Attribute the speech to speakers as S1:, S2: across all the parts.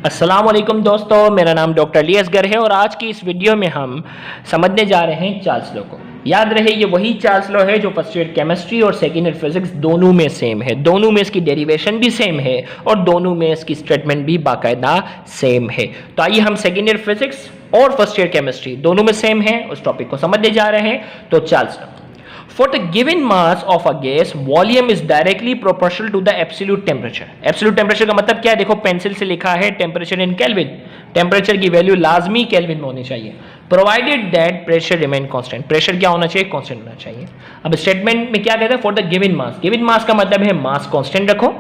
S1: अस्सलाम वालेकुम दोस्तों, मेरा नाम डॉक्टर अली असगर है और आज की इस वीडियो में हम समझने जा रहे हैं चार्ल्स लॉ को। याद रहे ये वही चार्ल्स लॉ है जो फर्स्ट ईयर केमिस्ट्री और सेकेंड ईयर फिजिक्स दोनों में सेम है, दोनों में इसकी डेरिवेशन भी सेम है और दोनों में इसकी स्टेटमेंट भी बाकायदा सेम है। तो आइए हम सेकेंड ईयर फिजिक्स और फर्स्ट ईयर केमिस्ट्री दोनों में सेम है उस टॉपिक को समझने जा रहे हैं। तो Charles law, for the given mass of a gas volume is directly proportional to the absolute temperature। absolute temperature का मतलब क्या है? देखो पेंसिल से लिखा है टेम्परेचर इन केल्विन, टेम्परेचर की वैल्यू लाजमी केल्विन में होनी चाहिए। Provided that pressure remain constant, pressure क्या होना चाहिए? कांस्टेंट होना चाहिए। अब स्टेटमेंट में क्या कहता है? For the given mass, given mass का मतलब है मास कांस्टेंट रखो।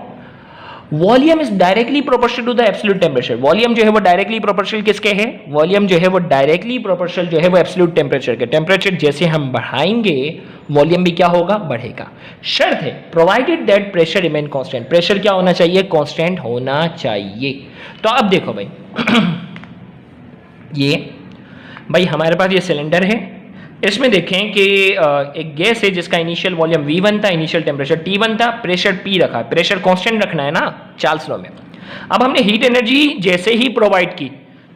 S1: Volume is directly proportional to the absolute temperature, volume जो है वो डायरेक्टली प्रोपोर्शनल किसके है? वॉल्यूम जो है वो डायरेक्टली प्रोपोर्शनल जो है वो एब्सोल्यूट टेम्परेचर के। टेम्परेचर जैसे हम बढ़ाएंगे वॉल्यूम भी क्या होगा? बढ़ेगा। शर्त है provided that pressure remain constant, pressure क्या होना चाहिए? कांस्टेंट होना चाहिए। तो अब देखो भाई ये हमारे पास ये सिलेंडर है, इसमें देखें कि एक गैस है जिसका इनिशियल वॉल्यूम V1 था, इनिशियल टेम्परेचर T1 था, प्रेशर P रखा है, प्रेशर कांस्टेंट रखना है ना चार्ल्स लॉ में। अब हमने हीट एनर्जी जैसे ही प्रोवाइड की,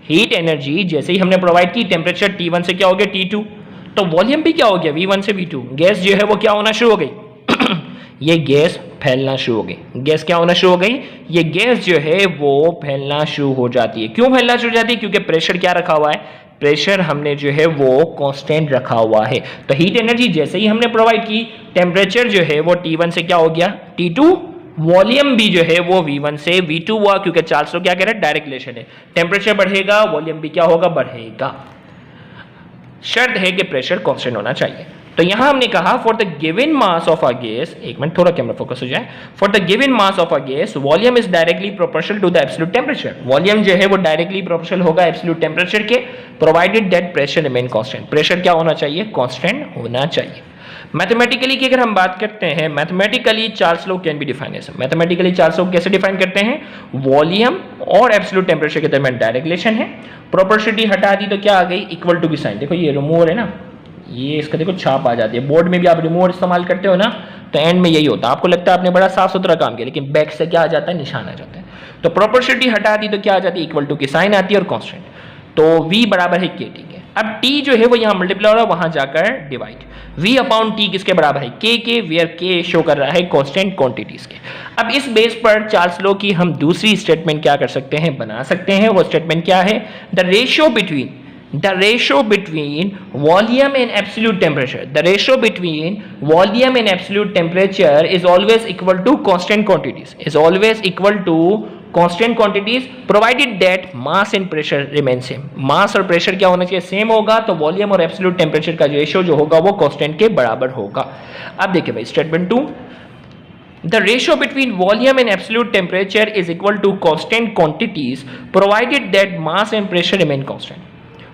S1: हीट एनर्जी जैसे ही हमने प्रोवाइड की, टेम्परेचर T1 से क्या हो गया? T2, तो वॉल्यूम भी क्या हो गया? V1 से V2। गैस जो है वो क्या होना शुरू हो गई ये गैस फैलना शुरू हो गई। गैस क्या होना शुरू हो गई? ये गैस जो है वो फैलना शुरू हो जाती है। क्यों फैलना शुरू हो जाती है? क्योंकि प्रेशर क्या रखा हुआ है? प्रेशर हमने जो है वो कांस्टेंट रखा हुआ है। तो हीट एनर्जी जैसे ही हमने प्रोवाइड की, टेम्परेचर जो है वो T1 से क्या हो गया? T2। वॉल्यूम भी जो है वो V1 से V2 हुआ, क्योंकि चार्ल्स लॉ क्या कह रहा है? डायरेक्ट रिलेशन है। टेम्परेचर बढ़ेगा, वॉल्यूम भी क्या होगा? बढ़ेगा। शर्त है कि प्रेशर कांस्टेंट होना चाहिए। तो यहां हमने कहा for the given mass of a gas, एक मिनट थोड़ा कैमरा फोकस हो जाए, for the given mass of a gas volume is directly proportional to the absolute temperature, volume जो है वो डायरेक्टली प्रोपोर्शनल होगा एब्सोल्यूट टेम्परेचर के, provided that pressure remain constant, pressure क्या होना चाहिए? कांस्टेंट होना चाहिए। मैथमेटिकली की अगर हम बात करते हैं, mathematically Charles law can be define as, mathematically Charles law कैसे डिफाइन करते हैं? वॉल्यूम और एब्सोल्यूट टेम्परेचर के दरमियान डायरेक्ट रिलेशन है। प्रोपोर्शनलिटी हटा दी तो क्या आ गई? इक्वल टू की साइन। देखो ये रिमूवर है ना, ये इसका देखो छाप आ जाती है। बोर्ड में भी आप रिमूवर इस्तेमाल करते हो ना, तो एंड में यही होता है। आपको लगता है आपने बड़ा साफ सुथरा काम किया, लेकिन बैक से क्या आ जाता है? निशान आ जाता है। तो प्रोपोर्शनलिटी हटा दी तो क्या आ जाती है? इक्वल टू की साइन आती है और कांस्टेंट। तो V बराबर है K, ठीक है। अब T जो है वो यहाँ मल्टीप्लाई हो रहा है, वहां जाकर डिवाइड। V अपॉन T किसके बराबर है? K के, वेयर K शो कर रहा है कांस्टेंट क्वांटिटीज के। अब इस बेस पर चार्ल्स लॉ की हम दूसरी स्टेटमेंट क्या कर सकते हैं? बना सकते हैं। वो स्टेटमेंट क्या है? The ratio between volume and absolute temperature, the ratio between volume and absolute temperature is always equal to constant quantities, is always equal to constant quantities provided that mass and pressure remain same। mass और pressure क्या होना चाहिए? Same होगा, तो volume और absolute temperature का ratio जो होगा वो कांस्टेंट के बराबर होगा। अब देखिए भाई statement 2, the ratio between volume and absolute temperature is equal to constant quantities provided that mass and pressure remain constant।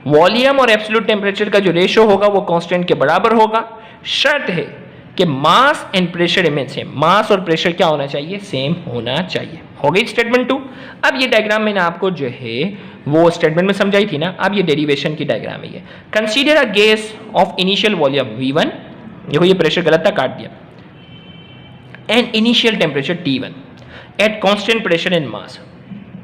S1: Volume और एब्सोल्यूट टेम्परेचर का जो रेशियो होगा वो कांस्टेंट के बराबर होगा। शर्त है कि mass and pressure remain same, mass और प्रेशर क्या होना चाहिए? सेम होना चाहिए। हो गई स्टेटमेंट 2। अब ये डायग्राम मैंने आपको जो है वो स्टेटमेंट में समझाई थी ना, अब ये डेरिवेशन की डायग्राम है। ये consider a gas of initial volume V1, देखो ये प्रेशर गलत था, काट दिया, and initial temperature T1 at constant pressure and mass,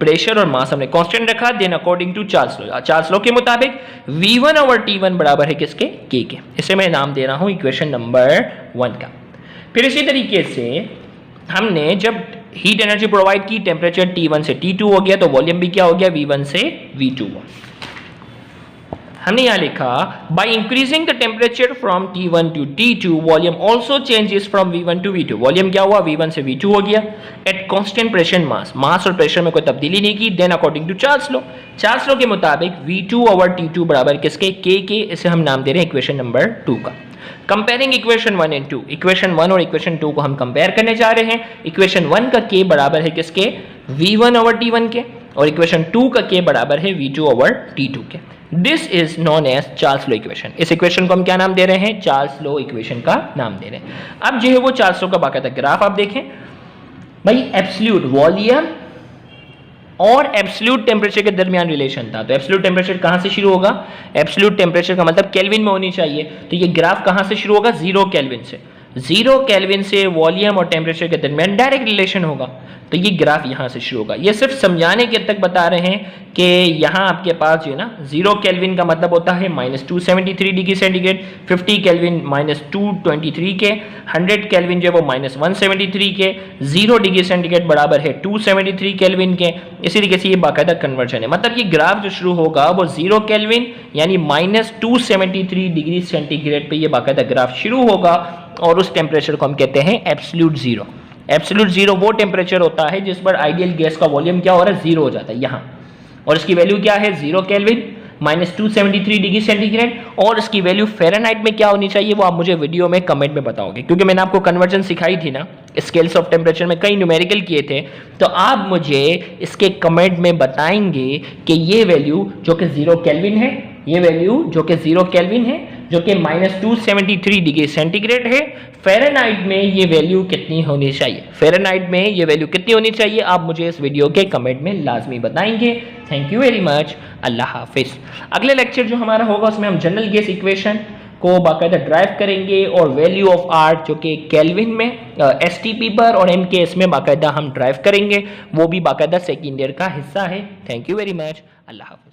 S1: pressure और मास हमने कांस्टेंट रखा। Then according to Charles law, Charles law के मुताबिक V1 ओवर T1 बराबर है किसके? K के। इसे मैं नाम दे रहा हूं इक्वेशन नंबर 1 का। फिर इसी तरीके से हमने जब हीट एनर्जी प्रोवाइड की, टेम्परेचर T1 से T2 हो गया, तो वॉल्यूम भी क्या हो गया? V1 से V2 हुआ। हमने यहां लिखा by increasing the temperature from T1 to T2 volume also changes from V1 to V2, volume क्या हुआ? V1 से V2 हो गया at constant pressure mass, mass और प्रेशर में कोई तब्दीली नहीं की। Then according to Charles law, Charles law के मुताबिक V2 ओवर T2 बराबर किसके? K के। इसे हम नाम दे रहे हैं इक्वेशन नंबर 2 का। कंपेयरिंग इक्वेशन 1 एंड 2, इक्वेशन 1 और इक्वेशन 2 को हम कंपेयर करने जा रहे हैं। इक्वेशन 1 का K बराबर है किसके? V1 ओवर T1 के, और इक्वेशन 2 का K बराबर है V2 ओवर T2 के। This is known as Charles law equation. इस इक्वेशन को हम क्या नाम दे रहे हैं? चार्ल्स लॉ इक्वेशन का नाम दे रहे हैं। अब जो है वो चार्ल्स लॉ का बाकायदा ग्राफ आप देखें भाई, एब्सोल्यूट वॉल्यूम और एब्सोल्यूट टेम्परेचर के दरमियान रिलेशन था। तो एब्सोल्यूट टेम्परेचर कहां से शुरू होगा? एब्सोल्यूट टेम्परेचर का मतलब केल्विन में होनी चाहिए। तो ये ग्राफ कहां से शुरू होगा? 0 केल्विन से। 0 केल्विन से वॉल्यूम और टेम्परेचर के दरमियान डायरेक्ट रिलेशन होगा। तो ये ग्राफ यहाँ से शुरू होगा। ये सिर्फ समझाने के तक बता रहे हैं कि यहाँ आपके पास जो है ना 0 केल्विन का मतलब होता है -273 डिग्री सेंटीग्रेड, 50 केल्विन -223 के, 100 केल्विन जो है वो -173 के, 0 डिग्री सेंटीग्रेड बराबर है 273 केल्विन के। इसी तरीके से ये बाकायदा कन्वर्जन है। मतलब ये ग्राफ जो शुरू होगा वो 0 केल्विन यानी -273 डिग्री सेंटीग्रेड पे ये बाकायदा ग्राफ शुरू होगा और उस टेम्परेचर को हम कहते हैं एब्सोल्यूट जीरो। एब्सोल्यूट जीरो वो टेम्परेचर होता है जिस पर आइडियल गैस का वॉल्यूम क्या हो रहा है, जीरो हो जाता है यहाँ। और इसकी वैल्यू क्या है, 0 केल्विन -273 डिग्री सेंटीग्रेड। और इसकी वैल्यू फ़ारेनहाइट में क्या होनी चाहिए वो आप मुझे वीडियो में कमेंट में बताओगे, क्योंकि मैंने आपको कन्वर्जन सिखाई थी ना, स्केल्स ऑफ टेम्परेचर में कई न्यूमेरिकल किए थे। तो आप मुझे इसके कमेंट में बताएंगे कि ये वैल्यू जो कि 0 केल्विन है, ये वैल्यू जो कि 0 केल्विन है, जो कि -273 डिग्री सेंटीग्रेड है, फ़ारेनहाइट में ये वैल्यू कितनी होनी चाहिए, फ़ारेनहाइट में ये वैल्यू कितनी होनी चाहिए, आप मुझे इस वीडियो के कमेंट में लाजमी बताएंगे। थैंक यू वेरी मच, अल्लाह हाफिज़। अगले लेक्चर जो हमारा होगा उसमें हम जनरल गैस इक्वेशन को बाकायदा ड्राइव करेंगे और वैल्यू ऑफ आर जो कि केल्विन में एसटीपी पर और एमकेएस में बाकायदा हम ड्राइव करेंगे, वो भी बाकायदा सेकेंड ईयर का हिस्सा है। थैंक यू वेरी मच, अल्लाह हाफिज़।